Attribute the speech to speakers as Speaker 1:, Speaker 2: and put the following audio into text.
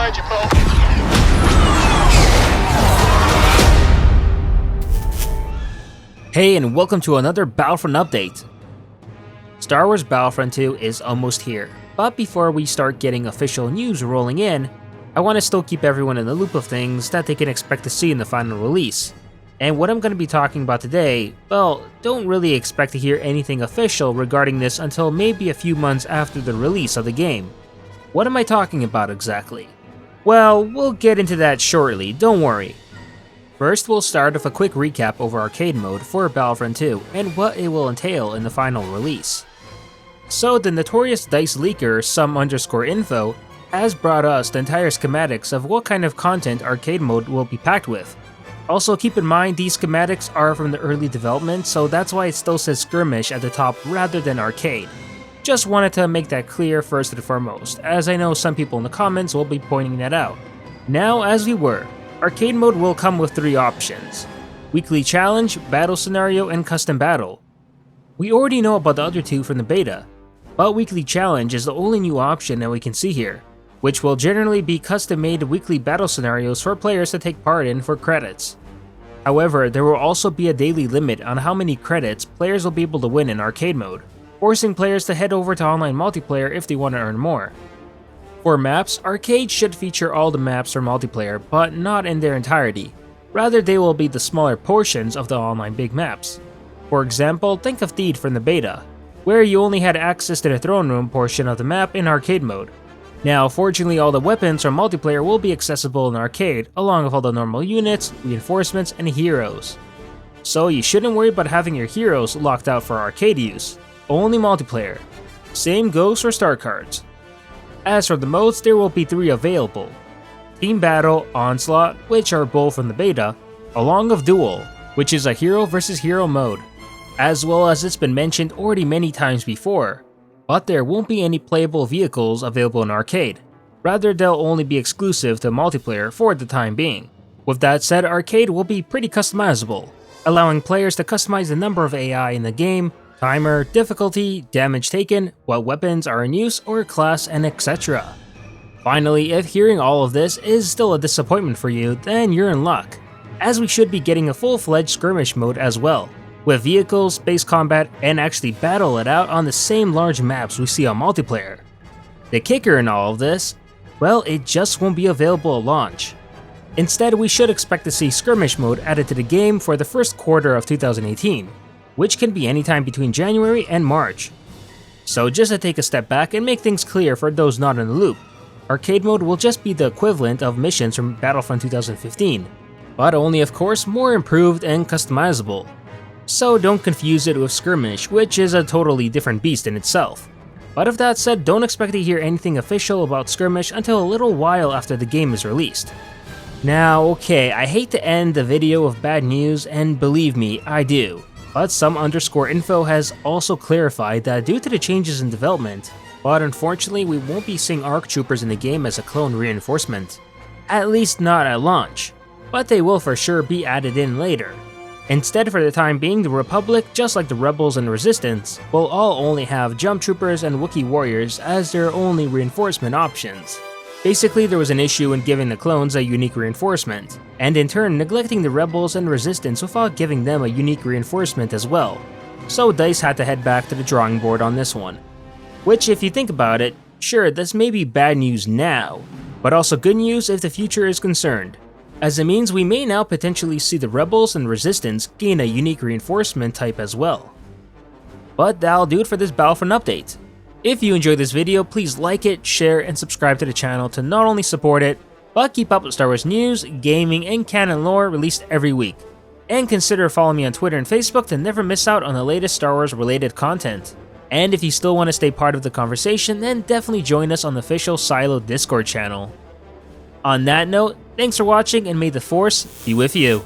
Speaker 1: behind you, pal.
Speaker 2: Hey, and welcome to another Battlefront update. Star Wars Battlefront 2 is almost here, but before we start getting official news rolling in, I want to still keep everyone in the loop of things that they can expect to see in the final release. And what I'm going to be talking about today, well, don't really expect to hear anything official regarding this until maybe a few months after the release of the game. What am I talking about exactly? Well, we'll get into that shortly, don't worry. First, we'll start with a quick recap over arcade mode for Battlefront 2 and what it will entail in the final release. So, the notorious DICE leaker some_info has brought us the entire schematics of what kind of content arcade mode will be packed with. Also, keep in mind these schematics are from the early development, so that's why it still says Skirmish at the top rather than arcade. Just wanted to make that clear first and foremost, as I know some people in the comments will be pointing that out. Now, as we were, arcade mode will come with 3 options: Weekly Challenge, Battle Scenario, and Custom Battle. We already know about the other 2 from the beta, but Weekly Challenge is the only new option that we can see here, which will generally be custom-made weekly battle scenarios for players to take part in for credits. However, there will also be a daily limit on how many credits players will be able to win in arcade mode, forcing players to head over to online multiplayer if they want to earn more. For maps, arcade should feature all the maps for multiplayer, but not in their entirety. Rather, they will be the smaller portions of the online big maps. For example, think of Theed from the beta, where you only had access to the throne room portion of the map in arcade mode. Now, fortunately, all the weapons from multiplayer will be accessible in arcade, along with all the normal units, reinforcements, and heroes. So you shouldn't worry about having your heroes locked out for arcade use, only multiplayer. Same goes for star cards. As for the modes, there will be 3 available: Team Battle, Onslaught, which are both from the beta, along with Duel, which is a hero versus hero mode, as well as it's been mentioned already many times before. But there won't be any playable vehicles available in arcade. Rather, they'll only be exclusive to multiplayer for the time being. With that said, arcade will be pretty customizable, allowing players to customize the number of AI in the game, timer, difficulty, damage taken, what weapons are in use or class, and etc. Finally, if hearing all of this is still a disappointment for you, then you're in luck, as we should be getting a full-fledged skirmish mode as well, with vehicles, space combat, and actually battle it out on the same large maps we see on multiplayer. The kicker in all of this? Well, it just won't be available at launch. Instead, we should expect to see skirmish mode added to the game for the first quarter of 2018, which can be anytime between January and March. So just to take a step back and make things clear for those not in the loop, arcade mode will just be the equivalent of missions from Battlefront 2015, but only of course more improved and customizable. So don't confuse it with Skirmish, which is a totally different beast in itself. But with that said, don't expect to hear anything official about Skirmish until a little while after the game is released. Now, okay, I hate to end the video with bad news, and believe me, I do. But some_info has also clarified that due to the changes in development, but unfortunately we won't be seeing ARC troopers in the game as a clone reinforcement. At least not at launch, but they will for sure be added in later. Instead, for the time being, the Republic, just like the Rebels and Resistance, will all only have Jump Troopers and Wookiee Warriors as their only reinforcement options. Basically, there was an issue in giving the clones a unique reinforcement, and in turn neglecting the Rebels and Resistance without giving them a unique reinforcement as well. So DICE had to head back to the drawing board on this one. Which, if you think about it, sure, this may be bad news now, but also good news if the future is concerned, as it means we may now potentially see the Rebels and Resistance gain a unique reinforcement type as well. But that'll do it for this Battlefront update. If you enjoyed this video, please like it, share, and subscribe to the channel to not only support it, but keep up with Star Wars news, gaming, and canon lore released every week. And consider following me on Twitter and Facebook to never miss out on the latest Star Wars related content. And if you still want to stay part of the conversation, then definitely join us on the official SYLO Discord channel. On that note, thanks for watching and may the Force be with you.